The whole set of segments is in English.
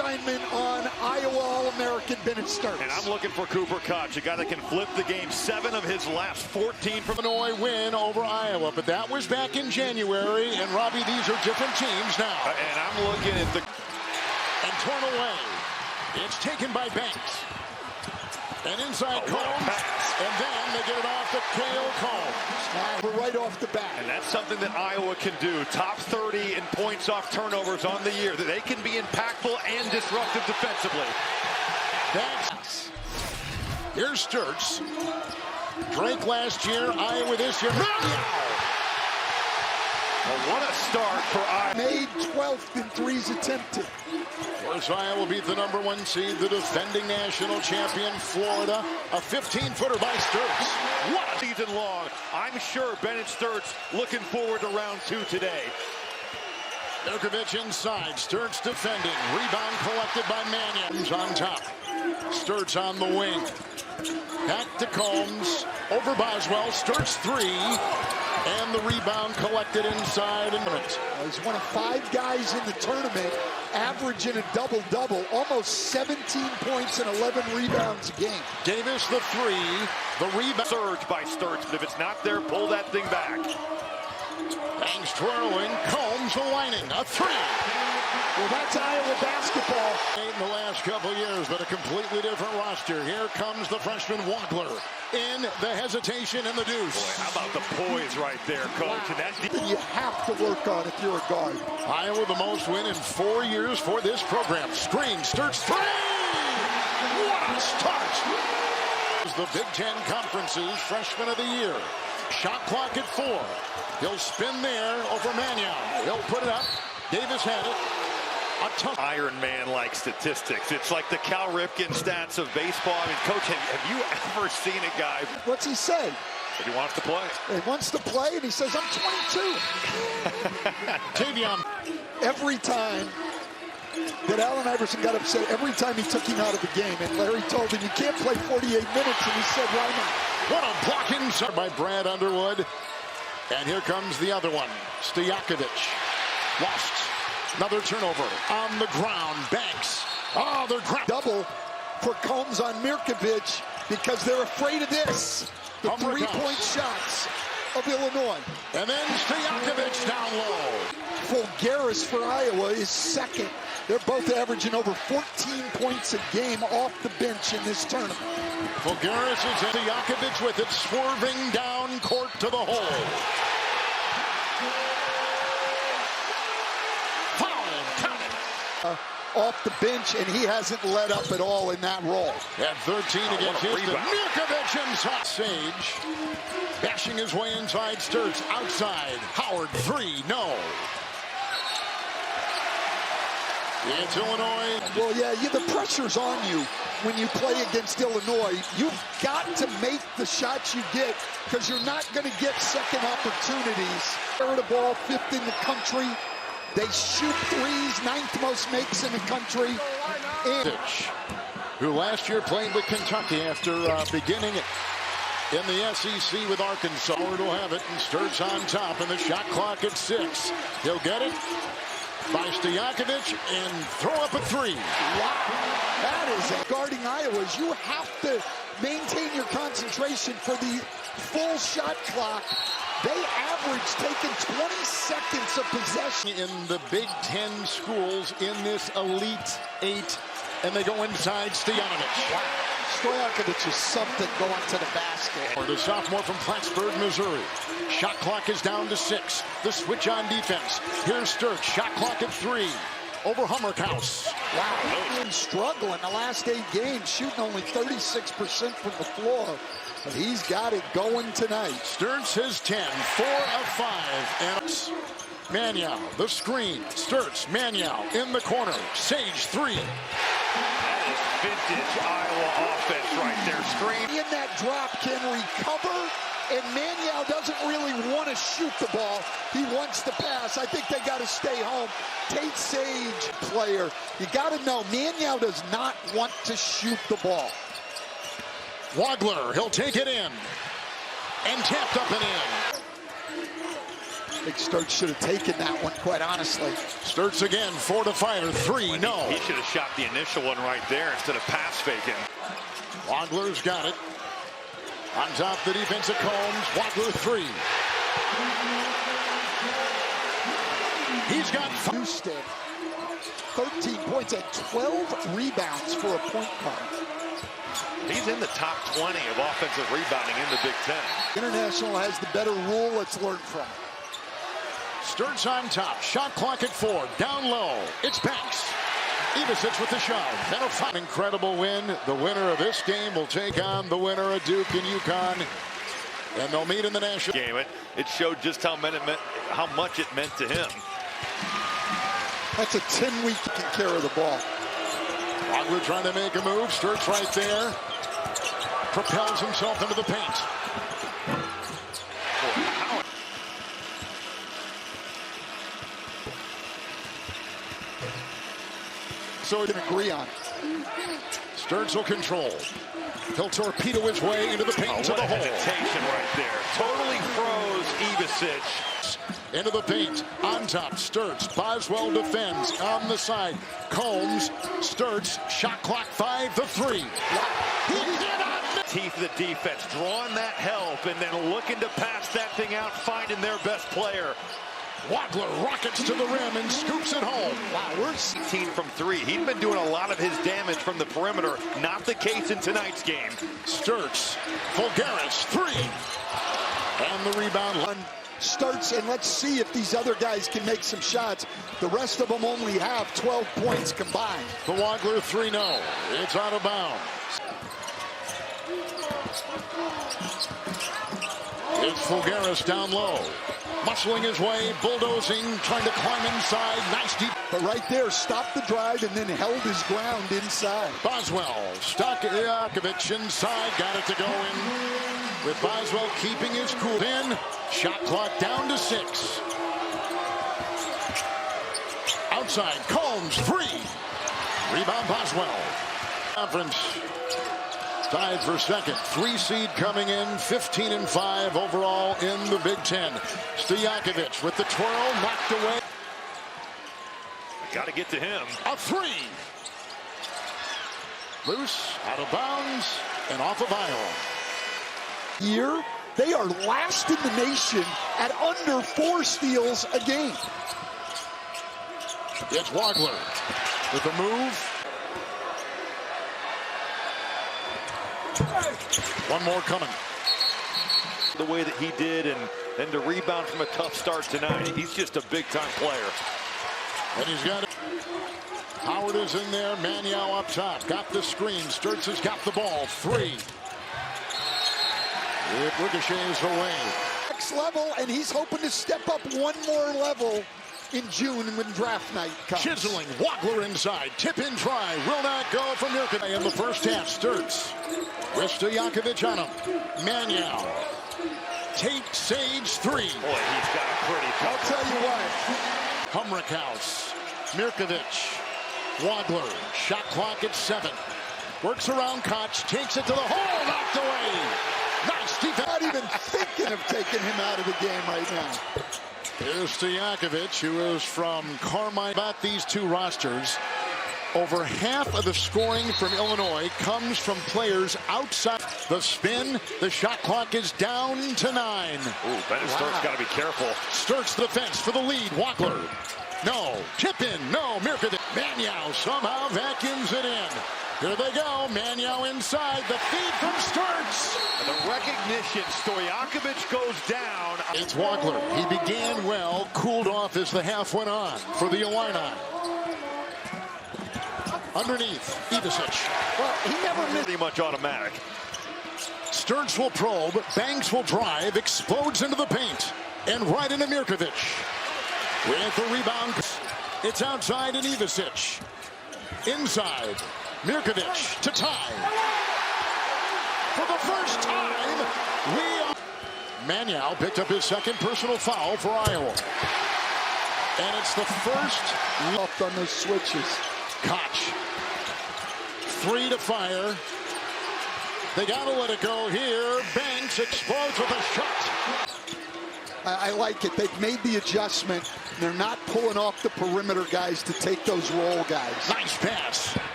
assignment on Iowa All-American Bennett Sturts. And I'm looking for Cooper Koch, a guy that can flip the game. 7 of his last 14 from Illinois win over Iowa, but that was back in January. And Robbie, these are different teams now. And I'm looking at the... And torn away. It's taken by Banks. And inside Combs. And then they get it off to Cale Combs. Right off the bat. And that's something that Iowa can do. Top 30 in points off turnovers on the year. That they can be impactful and disruptive defensively. That's... Here's Sturts. Drake last year, Iowa this year. Well, what a start for Iowa. Made 12th in threes attempted. Of course, Iowa beat the #1 seed, the defending national champion, Florida. A 15-footer by Sturts. What a season long. I'm sure Bennett Sturts looking forward to round 2 today. Mirkovic inside. Sturts defending. Rebound collected by Mannion. On top. Sturts on the wing. Back to Combs. Over Boswell. Sturts 3. And the rebound collected inside. He's one of 5 guys in the tournament averaging a double-double. Almost 17 points and 11 rebounds a game. Davis the 3. The rebound. Surge by Sturts. But if it's not there, pull that thing back. Banks twirling. Combs aligning. A 3. Well, that's Iowa basketball. In the last couple years, but a completely different roster. Here comes the freshman Wagler in the hesitation and the deuce. Boy, how about the poise right there, Coach? Wow. And that you have to work on if you're a guard. Iowa the most win in 4 years for this program. Screen, Sturts 3! What a start! The Big Ten Conference's freshman of the year. Shot clock at 4. He'll spin there over Mannion. He'll put it up. Davis had it. Iron Man-like statistics. It's like the Cal Ripken stats of baseball. I mean, Coach, have you ever seen a guy? What's he say? That he wants to play. He wants to play, and he says, I'm 22. Tavion. Every time that Allen Iverson got upset, every time he took him out of the game, and Larry told him, you can't play 48 minutes, and he said, why not? What a blocking shot by Brad Underwood. And here comes the other one. Stojakovic. Lost. Another turnover on the ground. Banks. Oh, they're double for Combs on Mirkovic because they're afraid of this. The three-point shots of Illinois. And then Stojakovic down low. Fulgaris for Iowa is second. They're both averaging over 14 points a game off the bench in this tournament. Fulgaris is in. Stojakovic with it, swerving down court to the hole. Off the bench, and he hasn't let up at all in that role. At 13 against Houston. Mirkovic inside. Sage bashing his way inside. Sturts outside. Howard 3. No. It's Illinois. Well, yeah, the pressure's on you when you play against Illinois. You've got to make the shots you get because you're not going to get second opportunities. Third of ball, 5th in the country. They shoot threes, 9th most makes in the country. Who last year played with Kentucky after beginning in the SEC with Arkansas. Howard will have it, and Sturts on top, and the shot clock at 6. He'll get it by Stojakovic and throw up a 3. Wow. That is guarding Iowa's. You have to maintain your concentration for the full shot clock. They average taking 20 seconds of possession in the Big Ten schools in this Elite 8, and they go inside Stojakovic. Wow. Stojakovic is something going to the basket. Or the sophomore from Plattsburgh, Missouri. Shot clock is down to 6. The switch on defense. Here's Sturts. Shot clock at 3. Over Hummerkaus. Wow, he's been struggling the last 8 games, shooting only 36% from the floor. But he's got it going tonight. Sturts has 10, 4 of 5. And Mannion, the screen. Sturts, Mannion in the corner. Sage 3. That is vintage Iowa offense right there. Screen. In that drop can recover. And Mannion doesn't really want to shoot the ball. He wants to pass. I think they got to stay home. Tate Sage, player. You got to know, Mannion does not want to shoot the ball. Wagler, he'll take it in. And tapped up and in. I think Sturts should have taken that one, quite honestly. Sturts again, 4 to fire, 3, no. He should have shot the initial one right there instead of pass faking. Wagler's got it. On top the defense of Combs. Wagler 3. He's got Houston, 13 points and 12 rebounds for a point guard. He's in the top 20 of offensive rebounding in the Big Ten. International has the better rule. Let's learn from it. Sturts on top. Shot clock at 4. Down low. It's Banks. Ivicic with the shot. That'll find an incredible win. The winner of this game will take on the winner of Duke and UConn. And they'll meet in the national game. It showed just how much it meant to him. That's a 10-week taking care of the ball. Wagler trying to make a move. Sturts right there. Propels himself into the paint. So we can agree on. Sturts will control. He'll torpedo his way into the paint to the hole. Hesitation right there. Totally froze Ivicic. Into the paint. On top, Sturts. Boswell defends. On the side, Combs. Sturts. Shot clock 5 to 3. He cannot miss. Teeth of the defense. Drawing that help and then looking to pass that thing out, finding their best player. Wagler rockets to the rim and scoops it home. Wow, we're 16 from 3. He'd been doing a lot of his damage from the perimeter. Not the case in tonight's game. Sturts. Fulgaris. 3. And the rebound. Starts, and let's see if these other guys can make some shots. The rest of them only have 12 points combined. The Wagler 3, no. It's out of bounds. It's Fulgaris down low. Muscling his way, bulldozing, trying to climb inside. Nice deep. But right there, stopped the drive and then held his ground inside. Boswell, Stojakovic inside, got it to go in. With Boswell keeping his cool in. Shot clock down to 6. Outside, Combs, 3. Rebound Boswell. Conference tied for second. 3 seed coming in, 15-5 overall in the Big Ten. Stojakovic with the twirl, knocked away. Got to get to him. A 3. Loose, out of bounds, and off of Iowa. Year, they are last in the nation at under 4 steals a game. It's Wagler with the move. One more coming. The way that he did and to rebound from a tough start tonight. He's just a big-time player. And he's got it. Howard is in there. Maniau up top. Got the screen. Sturts has got the ball. 3. It ricochets away. Next level, and he's hoping to step up one more level in June when draft night comes. Chiseling. Wagler inside. Tip in try. Will not go from Nurkic in the first half. Sturts. With Stojakovic on him. Maniau. Tate Sage 3. Boy, he's got a pretty tough. I'll tell you what. Humrickhouse. Mirkovic. Wagler. Shot clock at 7. Works around Koch. Takes it to the hole. Knocked away. Nice defense. Not even thinking of taking him out of the game right now. Here's Stojakovic, who is from Carmine. About these two rosters, over half of the scoring from Illinois comes from players outside. The spin, the shot clock is down to 9. Ooh, Bennett Sturts got to be careful. Sturts the fence for the lead. Wagler. No. Tip in. No. Mirkovic. Maniau somehow vacuums it in. Here they go. Maniau inside. The feed from Sturts. The recognition. Stojakovic goes down. It's Wagler. He began well, cooled off as the half went on for the Illini. Underneath, Ivicic. Well, he never missed. Pretty much automatic. Sturts will probe. Banks will drive. Explodes into the paint. And right into Mirkovic. With the rebound. It's outside and Ivicic. Inside. Mirkovic to tie. For the first time, Maniau picked up his second personal foul for Iowa. And it's the first Left on those switches. Koch. 3 to fire. They got to let it go here. Banks explodes with a shot. I like it. They've made the adjustment. They're not pulling off the perimeter guys to take those roll guys. Nice pass.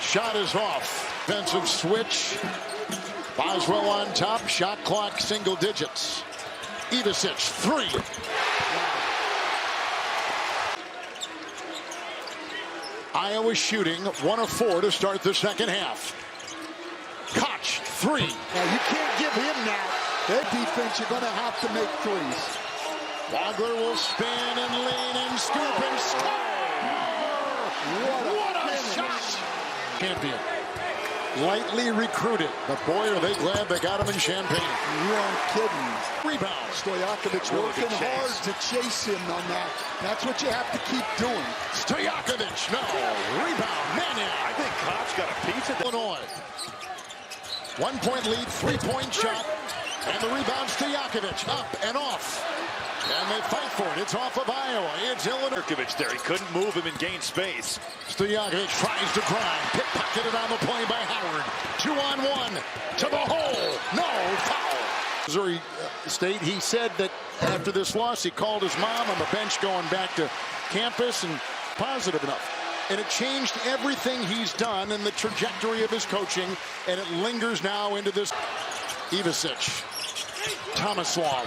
Shot is off. Defensive switch. Boswell on top. Shot clock single digits. Ivisic, 3. Iowa shooting 1 of 4 to start the second half. Koch, 3. Now you can't give him that. Their defense, you're going to have to make threes. Wagler will spin and lean and scoop and score. What a shot! Champion. Lightly recruited. But boy, are they glad they got him in Champaign. You aren't kidding. Rebound. Stojakovic working hard to chase him on that. That's what you have to keep doing. Stojakovic, no. Rebound. Mannion. I think Koch got a piece of Illinois. 1 point lead, 3-point shot. And the rebound, Stojakovic, up and off. And they fight for it. It's off of Iowa. It's Illinois. there. He couldn't move him and gain space. Stojakovic tries to grind. Pickpocketed on the play by Howard. 2-on-1 to the hole. No foul. Missouri State, he said that after this loss, he called his mom on the bench going back to campus and positive enough. And it changed everything he's done in the trajectory of his coaching. And it lingers now into this. Ivisic. Tomislav.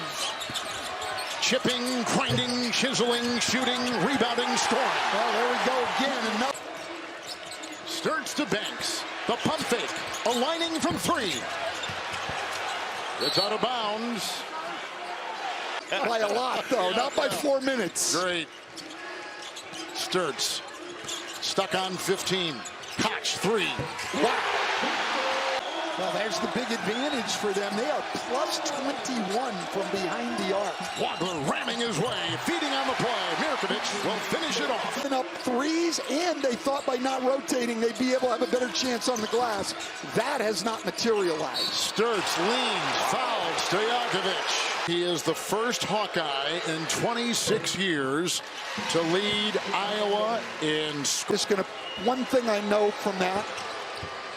Chipping, grinding, chiseling, shooting, rebounding, scoring. Well, there we go again. Enough. Sturts to Banks. The pump fake. Aligning from 3. It's out of bounds. By a lot, though. Not by 4 minutes. Great. Sturts. Stuck on 15. Koch, 3. Wow. Well, there's the big advantage for them. They are plus 21 from behind the arc. Wagler ramming his way, feeding on the play. Mirkovic will finish it off. Up threes, and they thought by not rotating they'd be able to have a better chance on the glass. That has not materialized. Sturts leans, fouled Stojakovic. He is the first Hawkeye in 26 years to lead Iowa in scoring. Just gonna. One thing I know from that.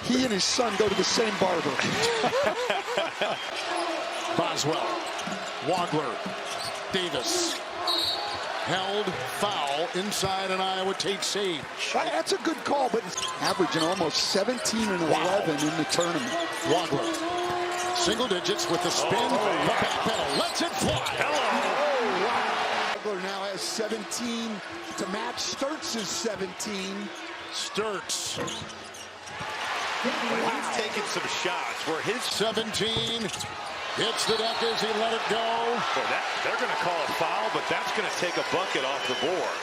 He and his son go to the same barber. Boswell, Wagler, Davis, held, foul, inside an Iowa Tate Sage. That's a good call, but averaging almost 17 and 11 in the tournament. Wagler, single digits with the spin, the back pedal, lets it fly. Wagler now has 17 to match Sturts' 17. Sturts. He's taking some shots where his 17 hits the deck as he let it go. Well, they're going to call a foul, but that's going to take a bucket off the board.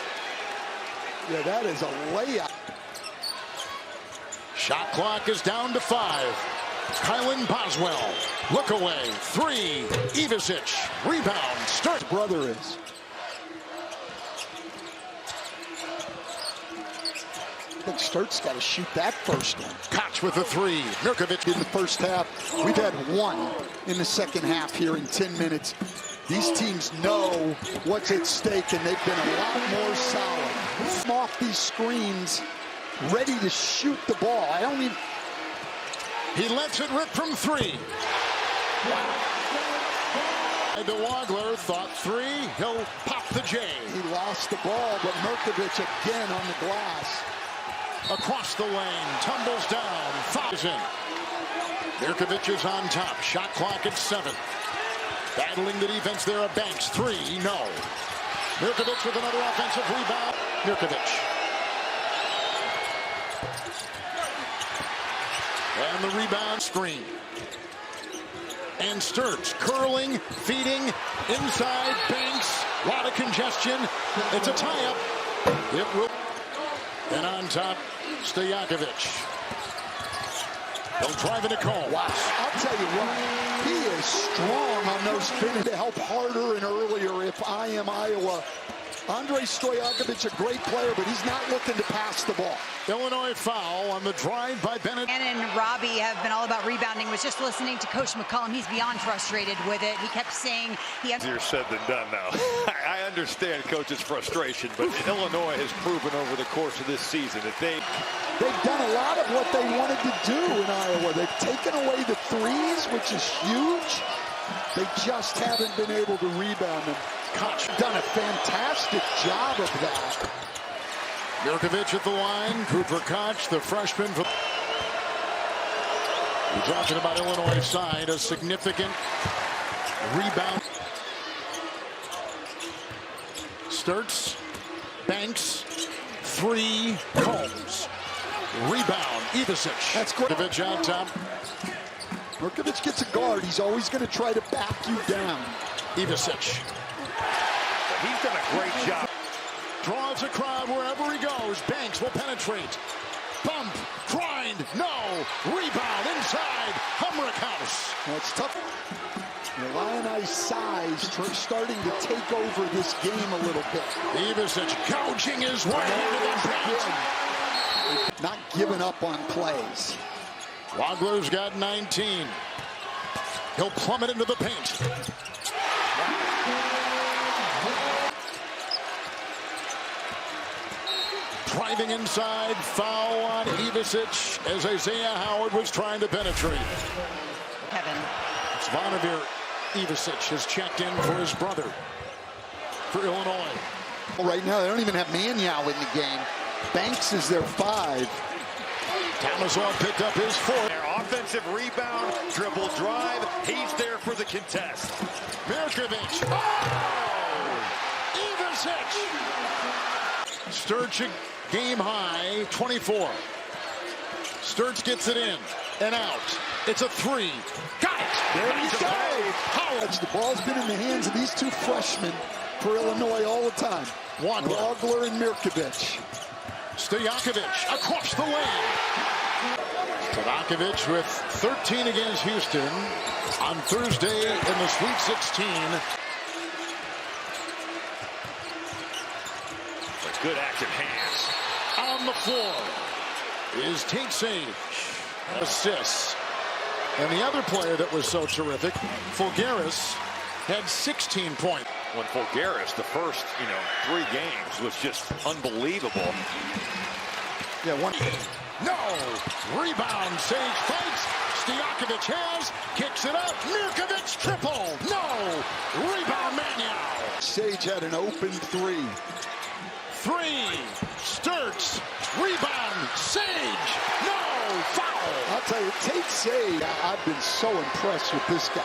Yeah, that is a layup. Shot clock is down to 5. Kylan Boswell, look away, 3. Ivisic, rebound, Sturts. Brother is. I think Sturts got to shoot that first one. Koch with the 3. Mirkovic in the first half. We've had 1 in the second half here in 10 minutes. These teams know what's at stake, and they've been a lot more solid. Off these screens, ready to shoot the ball. I don't even. He lets it rip from 3. The Wagler thought 3. He'll pop the J. He lost the ball, but Mirkovic again on the glass. Across the lane, tumbles down, fouls in. Mirkovic is on top, shot clock at 7. Battling the defense there of Banks, 3, no. Mirkovic with another offensive rebound. Mirkovic. And the rebound screen. And Sturts curling, feeding, inside, Banks, a lot of congestion. It's a tie-up. It will. And on top, Stojakovic. He'll drive into Cole. Wow. I'll tell you what, he is strong on those finishes to help harder and earlier if I am Iowa. Andrei Stojakovic, a great player, but he's not looking to pass the ball. Illinois foul on the drive by Bennett. And Robbie have been all about rebounding. Was just listening to Coach McCollum. He's beyond frustrated with it. He kept saying he has. Easier said than done now. I understand Coach's frustration, but Illinois has proven over the course of this season that they've done a lot of what they wanted to do in Iowa. They've taken away the threes, which is huge. They just haven't been able to rebound them. Koch done a fantastic job of that. Mirkovic at the line. Cooper Koch, the freshman. We're talking about Illinois' side, a significant rebound. Sturts, Banks, 3, Combs. Rebound, Ivisic. That's great. Mirkovic on top. Mirkovic gets a guard. He's always going to try to back you down. Ivisic. He's done a great job. Draws a crowd wherever he goes. Banks will penetrate. Bump, grind, no. Rebound inside. Humrickhouse. That's tough. The Illini size starting to take over this game a little bit. Ivisic gouging his way into the paint. Not giving up on plays. Wagler's got 19. He'll plummet into the paint. Driving inside, foul on Ivisic as Isaiah Howard was trying to penetrate. Kevin. Zvonimir Ivisic has checked in for his brother for Illinois. Well, right now, they don't even have Manyow in the game. Banks is their 5. Tamazov picked up his 4. Their offensive rebound, dribble drive. He's there for the contest. Mirkovic. Oh! Ivisic. Sturts game high, 24. Sturts gets it in and out. It's a 3. Got it. There you go. Howard. The ball's been in the hands of these 2 freshmen for Illinois all the time. Wagler and Mirkovic. Stojakovic across the lane. Stojakovic with 13 against Houston on Thursday in the Sweet 16. With good active hands. On the floor is Tate Sage. Assists. And the other player that was so terrific, Fulgaris, had 16 points. When Fulgaris, the first, 3 games, was just unbelievable. Yeah, one. No! Rebound. Sage fights. Stojakovic has. Kicks it up. Mirkovic triple. No! Rebound Manyow. Sage had an open 3. 3. Sturts. Rebound. Sage. No! Foul. I'll tell you, Tate Sage, I've been so impressed with this guy.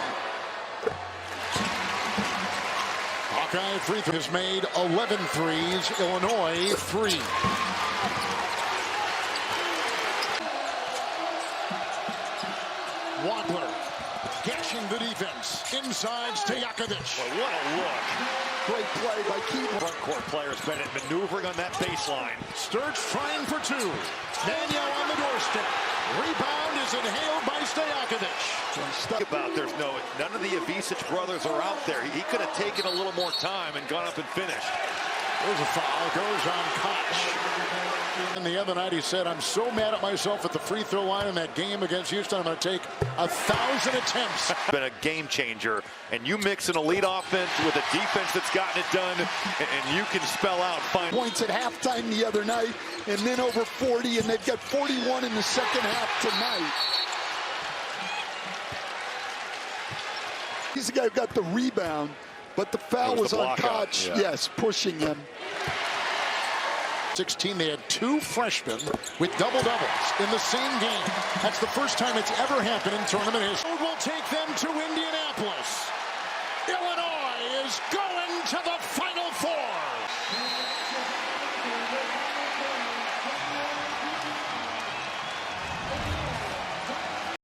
Hawkeye free throw has made 11 threes. Illinois 3. Wagler gashing the defense. Inside Stojakovic. Well, what a look. Great play by Keeble. Front court players Bennett maneuvering on that baseline. Sturts trying for 2. Manyow on the doorstep. Rebound is inhaled by Stojakovic. Think about none of the Ivisic brothers are out there. He could have taken a little more time and gone up and finished. There's a foul. Goes on Koch. And the other night he said, I'm so mad at myself at the free throw line in that game against Houston. I'm going to take 1,000 attempts. Been a game changer. And you mix an elite offense with a defense that's gotten it done, and you can spell out fine Points at halftime the other night, and then over 40, and they've got 41 in the second half tonight. He's the guy who got the rebound, but the foul was on Koch. Yeah. Yes, pushing him. 16, they had 2 freshmen with double-doubles in the same game. That's the first time it's ever happened in tournament history. Will take them to Indianapolis. Illinois is going to the Final Four.